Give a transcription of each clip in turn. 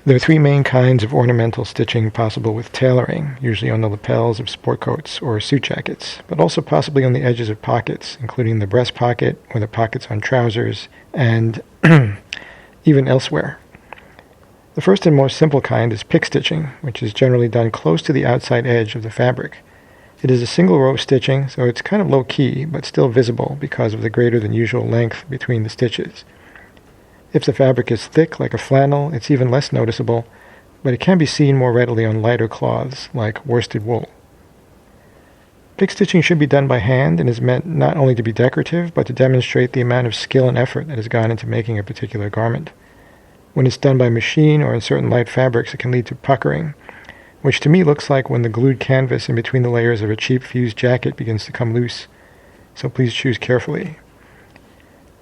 There are three main kinds of ornamental stitching possible with tailoring, usually on the lapels of sport coats or suit jackets, but also possibly on the edges of pockets, including the breast pocket or the pockets on trousers, and even elsewhere. The first and most simple kind is pick stitching, which is generally done close to the outside edge of the fabric. It is a single row stitching, so it's kind of low-key, but still visible because of the greater than usual length between the stitches. If the fabric is thick, like a flannel, it's even less noticeable, but it can be seen more readily on lighter cloths, like worsted wool. Pick stitching should be done by hand and is meant not only to be decorative, but to demonstrate the amount of skill and effort that has gone into making a particular garment. When it's done by machine or in certain light fabrics, it can lead to puckering, which to me looks like when the glued canvas in between the layers of a cheap fused jacket begins to come loose, so please choose carefully.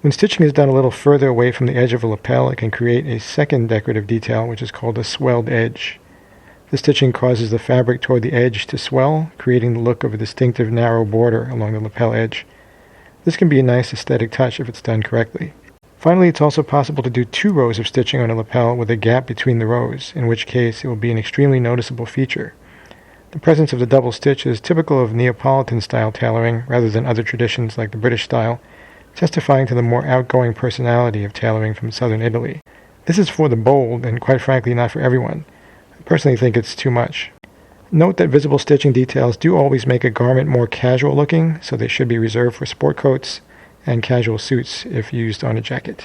When stitching is done a little further away from the edge of a lapel, it can create a second decorative detail, which is called a swelled edge. The stitching causes the fabric toward the edge to swell, creating the look of a distinctive narrow border along the lapel edge. This can be a nice aesthetic touch if it's done correctly. Finally, it's also possible to do 2 rows of stitching on a lapel with a gap between the rows, in which case it will be an extremely noticeable feature. The presence of the double stitch is typical of Neapolitan-style tailoring rather than other traditions like the British style, testifying to the more outgoing personality of tailoring from southern Italy. This is for the bold and, quite frankly, not for everyone. I personally think it's too much. Note that visible stitching details do always make a garment more casual looking, so they should be reserved for sport coats and casual suits if used on a jacket.